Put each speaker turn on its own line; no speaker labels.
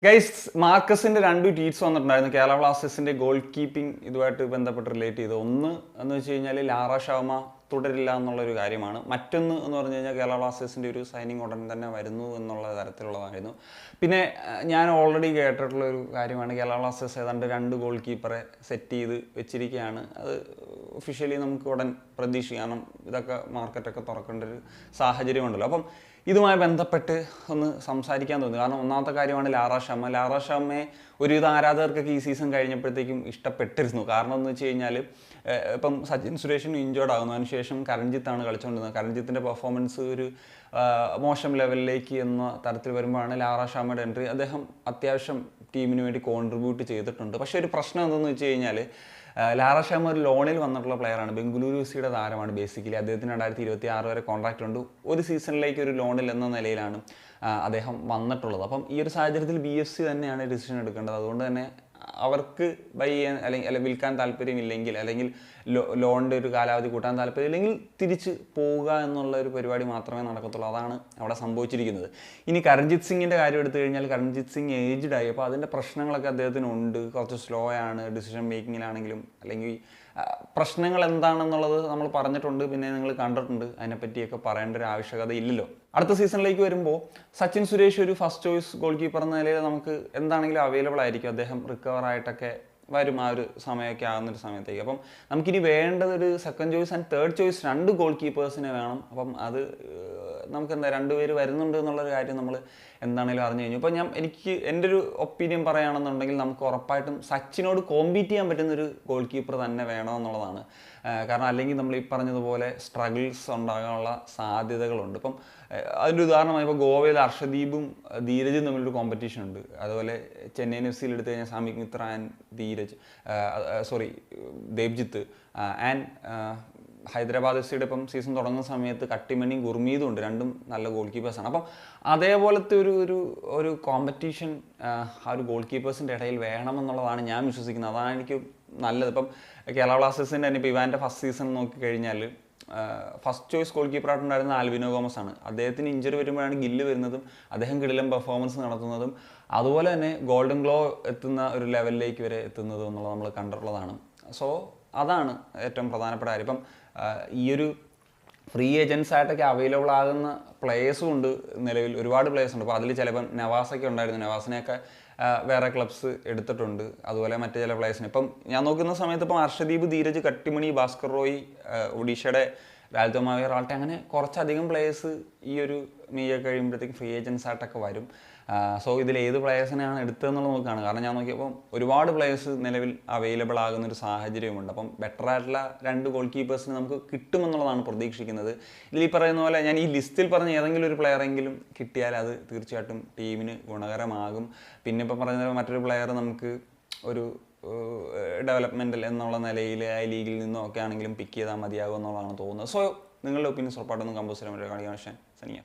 Guys മാർക്കസിന്റെ രണ്ട് tweets വന്നിട്ടുണ്ടായിരുന്നു കേരള ബ്ലാസ്റ്റേഴ്സിന്റെ ഗോൾ കീപ്പിംഗ് ഇതുമായിട്ട് ബന്ധപ്പെട്ട് റിലേറ്റ് ചെയ്ത്. ഒന്ന് എന്ന് വെച്ച് കഴിഞ്ഞാൽ ലാറ ഷാമ തുടരില്ല എന്നുള്ളൊരു കാര്യമാണ്. മറ്റൊന്ന് എന്ന് പറഞ്ഞു കഴിഞ്ഞാൽ കേരള ബ്ലാസ്റ്റേഴ്സിന്റെ ഒരു സൈനിങ് ഉടൻ തന്നെ വരുന്നു എന്നുള്ള തരത്തിലുള്ളതായിരുന്നു. പിന്നെ ഞാൻ ഓൾറെഡി കേട്ടിട്ടുള്ള ഒരു കാര്യമാണ് കേരള ബ്ലാസ്റ്റേഴ്സ് ഏതാണ്ട് 2 ഗോൾ കീപ്പറെ സെറ്റ് ചെയ്ത് വെച്ചിരിക്കുകയാണ്. അത് ഒഫീഷ്യലി നമുക്ക് ഉടൻ പ്രതീക്ഷിക്കാം, കാരണം ഇതൊക്കെ മാർക്കറ്റൊക്കെ തുറക്കേണ്ട ഒരു സാഹചര്യമുണ്ടല്ലോ. അപ്പം ഇതുമായി ബന്ധപ്പെട്ട് ഒന്ന് സംസാരിക്കാൻ തോന്നി. കാരണം ഒന്നാമത്തെ കാര്യമാണ് ലാറ ഷാമയെ ഒരുവിധ ആരാധകർക്കൊക്കെ ഈ സീസൺ കഴിഞ്ഞപ്പോഴത്തേക്കും ഇഷ്ടപ്പെട്ടിരുന്നു. കാരണം എന്ന് വെച്ച് കഴിഞ്ഞാൽ ഇപ്പം സച്ചിൻ സുരേഷിന് ഇഞ്ചേർഡ് ആകുന്നു, അതിനുശേഷം കരൺജിത്താണ് കളിച്ചുകൊണ്ടിരുന്നത്. കരൺജിത്തിൻ്റെ പെർഫോമൻസ് ഒരു മോശം ലെവലിലേക്ക് എന്ന തരത്തിൽ വരുമ്പോഴാണ് ലാറ ഷാമയുടെ എൻട്രി. അദ്ദേഹം അത്യാവശ്യം ടീമിന് വേണ്ടി കോൺട്രിബ്യൂട്ട് ചെയ്തിട്ടുണ്ട്. പക്ഷേ ഒരു പ്രശ്നം എന്തെന്ന് വെച്ച് കഴിഞ്ഞാൽ ലാറ ഷാമ ഒരു ലോണിൽ വന്നിട്ടുള്ള പ്ലെയറാണ്. ബംഗളൂരു എഫ്.സിയുടെ താരമാണ്. ബേസിക്കലി അദ്ദേഹത്തിന് 2026 വരെ കോൺട്രാക്റ്റ് ഉണ്ട്. ഒരു സീസണിലേക്ക് ഒരു ലോണിൽ എന്ന നിലയിലാണ് അദ്ദേഹം വന്നിട്ടുള്ളത്. അപ്പം ഈ ഒരു സാഹചര്യത്തിൽ BFC തന്നെയാണ് ഡിസിഷൻ എടുക്കേണ്ടത്. അതുകൊണ്ട് തന്നെ അവർക്ക് ബൈ ചെയ്യാൻ അല്ലെങ്കിൽ വിൽക്കാൻ താല്പര്യമില്ലെങ്കിൽ, അല്ലെങ്കിൽ ലോണിൻ്റെ ഒരു കാലാവധി കൂട്ടാൻ താല്പര്യമില്ലെങ്കിൽ തിരിച്ച് പോവുക എന്നുള്ള ഒരു പരിപാടി മാത്രമേ നടക്കത്തുള്ളൂ. അതാണ് അവിടെ സംഭവിച്ചിരിക്കുന്നത്. ഇനി കരൺജിത്ത് സിംഗിൻ്റെ കാര്യം എടുത്തു കഴിഞ്ഞാൽ കരൺജിത്ത് സിംഗ് ഏജ്ഡ് ആയി. അപ്പോൾ അതിൻ്റെ പ്രശ്നങ്ങളൊക്കെ അദ്ദേഹത്തിനുണ്ട്. കുറച്ച് സ്ലോ ആണ് ഡിസിഷൻ മേക്കിങ്ങിലാണെങ്കിലും. അല്ലെങ്കിൽ പ്രശ്നങ്ങൾ എന്താണെന്നുള്ളത് നമ്മൾ പറഞ്ഞിട്ടുണ്ട്, പിന്നെ നിങ്ങൾ കണ്ടിട്ടുണ്ട്. അതിനെപ്പറ്റിയൊക്കെ പറയേണ്ട ഒരു ആവശ്യകത ഇല്ലല്ലോ. അടുത്ത സീസണിലേക്ക് വരുമ്പോൾ സച്ചിൻ സുരേഷ് ഒരു ഫസ്റ്റ് ചോയ്സ് ഗോൾ കീപ്പർ എന്ന നിലയിൽ നമുക്ക് എന്താണെങ്കിലും അവൈലബിൾ ആയിരിക്കും. അദ്ദേഹം റിക്കവർ ആയിട്ടൊക്കെ വരും ആ ഒരു സമയമൊക്കെ ആകുന്നൊരു സമയത്തേക്ക്. അപ്പം നമുക്കിനി വേണ്ടത് ഒരു second choice and third choice 2 goal കീപ്പേഴ്സിനെ വേണം. അപ്പം അത് നമുക്ക് എന്താ 2 പേര് വരുന്നുണ്ട് എന്നുള്ളൊരു കാര്യം നമ്മൾ എന്താണെങ്കിലും അറിഞ്ഞു കഴിഞ്ഞു. അപ്പോൾ എനിക്ക് എൻ്റെ ഒരു ഒപ്പീനിയൻ പറയുകയാണെന്നുണ്ടെങ്കിൽ നമുക്ക് ഉറപ്പായിട്ടും സച്ചിനോട് കോമ്പീറ്റ് ചെയ്യാൻ പറ്റുന്നൊരു ഗോൾ കീപ്പർ തന്നെ വേണമെന്നുള്ളതാണ്. കാരണം അല്ലെങ്കിൽ നമ്മൾ ഈ പറഞ്ഞതുപോലെ സ്ട്രഗിൾസ് ഉണ്ടാകാനുള്ള സാധ്യതകളുണ്ട്. ഇപ്പം അതിൻ്റെ ഉദാഹരണമായി ഇപ്പോൾ ഗോവയിൽ അർഷദീപും ധീരജും തമ്മിലൊരു കോമ്പറ്റീഷൻ ഉണ്ട്. അതുപോലെ ചെന്നൈയിൻ FC എടുത്തു കഴിഞ്ഞാൽ സാമിക് മിത്ര ആൻഡ് ദേബ്ജിത്ത് ആൻഡ് ഹൈദരാബാദ് FC-യുടെ ഇപ്പം സീസൺ തുടങ്ങുന്ന സമയത്ത് കട്ടിമണിയും ഗുർമീതും ഉണ്ട്. രണ്ടും നല്ല ഗോൾ കീപ്പേഴ്സാണ്. അപ്പം അതേപോലത്തെ ഒരു കോമ്പറ്റീഷൻ ആ ഒരു ഗോൾ കീപ്പേഴ്സിൻ്റെ ഇടയിൽ വേണമെന്നുള്ളതാണ് ഞാൻ വിശ്വസിക്കുന്നത്. അതാണ് എനിക്ക് നല്ലത്. ഇപ്പം കേരള ബ്ലാസ്റ്റേഴ്സിൻ്റെ തന്നെ ഇപ്പോൾ ഇവാൻ്റെ ഫസ്റ്റ് സീസൺ നോക്കിക്കഴിഞ്ഞാൽ ഫസ്റ്റ് ചോയ്സ് ഗോൾ കീപ്പറായിട്ടുണ്ടായിരുന്ന ആൽവിനോ ഗോമസ് ആണ്. അദ്ദേഹത്തിന് ഇഞ്ചറി വരുമ്പോഴാണ് ഗില്ല് വരുന്നതും അദ്ദേഹം കിടിലം പെർഫോമൻസ് നടത്തുന്നതും അതുപോലെ തന്നെ ഗോൾഡൻ ഗ്ലോ എത്തുന്ന ഒരു ലെവലിലേക്ക് വരെ എത്തുന്നതും എന്നുള്ളത് നമ്മൾ കണ്ടിട്ടുള്ളതാണ്. സോ അതാണ് ഏറ്റവും പ്രധാനപ്പെട്ട കാര്യം. ഇപ്പം ഈ ഒരു ഫ്രീ ഏജൻസ് ആയിട്ടൊക്കെ അവൈലബിൾ ആകുന്ന പ്ലേയേഴ്സും ഉണ്ട്. നിലവിൽ ഒരുപാട് പ്ലേയേഴ്സ് ഉണ്ട്. അപ്പോൾ അതിൽ ചിലപ്പം നവാസൊക്കെ ഉണ്ടായിരുന്നു. നവാസിനെയൊക്കെ വേറെ ക്ലബ്സ് എടുത്തിട്ടുണ്ട്. അതുപോലെ മറ്റു ചില പ്ലേയേഴ്സിന് ഇപ്പം ഞാൻ നോക്കുന്ന സമയത്ത് ഇപ്പം അർഷദീപ്, ധീരജ്, കട്ടിമണി, ഭാസ്കർ റോയ്, ഒഡീഷയുടെ രാൽത്തോമാവി, റാൾട്ടെ, അങ്ങനെ കുറച്ചധികം പ്ലേയേഴ്സ് ഈ ഒരു മെയ്യൊക്കെ കഴിയുമ്പോഴത്തേക്ക് ഫ്രീ ഏജൻസ് ആയിട്ടൊക്കെ വരും. സോ ഇതിൽ ഏത് പ്ലേയേഴ്സിനെയാണ് എടുത്തതെന്നുള്ളത് നോക്കുകയാണ്. കാരണം ഞാൻ നോക്കിയപ്പോൾ ഒരുപാട് പ്ലേയേഴ്സ് നിലവിൽ അവൈലബിൾ ആകുന്നൊരു സാഹചര്യമുണ്ട്. അപ്പം ബെറ്റർ ആയിട്ടുള്ള 2 ഗോൾ കീപ്പേഴ്സിന് നമുക്ക് കിട്ടുമെന്നുള്ളതാണ് പ്രതീക്ഷിക്കുന്നത്. ഇതിൽ ഈ പറയുന്ന പോലെ ഞാൻ ഈ ലിസ്റ്റിൽ പറഞ്ഞ ഏതെങ്കിലും ഒരു പ്ലെയറെങ്കിലും കിട്ടിയാൽ അത് തീർച്ചയായിട്ടും ടീമിന് ഗുണകരമാകും. പിന്നെ ഇപ്പം പറഞ്ഞ മറ്റൊരു പ്ലെയർ നമുക്ക് ഒരു ഡെവലപ്മെൻറ്റൽ എന്നുള്ള നിലയിൽ ആ ലീഗിൽ നിന്നോ ഒക്കെ ആണെങ്കിലും പിക്ക് ചെയ്താൽ മതിയാകും എന്നുള്ളതാണ് തോന്നുന്നത്. സോ നിങ്ങളുടെ ഒപ്പീനിയൻസ് ഉറപ്പായിട്ടൊന്നും കമ്പോസ് ചെയ്യാൻ പറ്റുക. കാണിക്കാൻ സനിയ.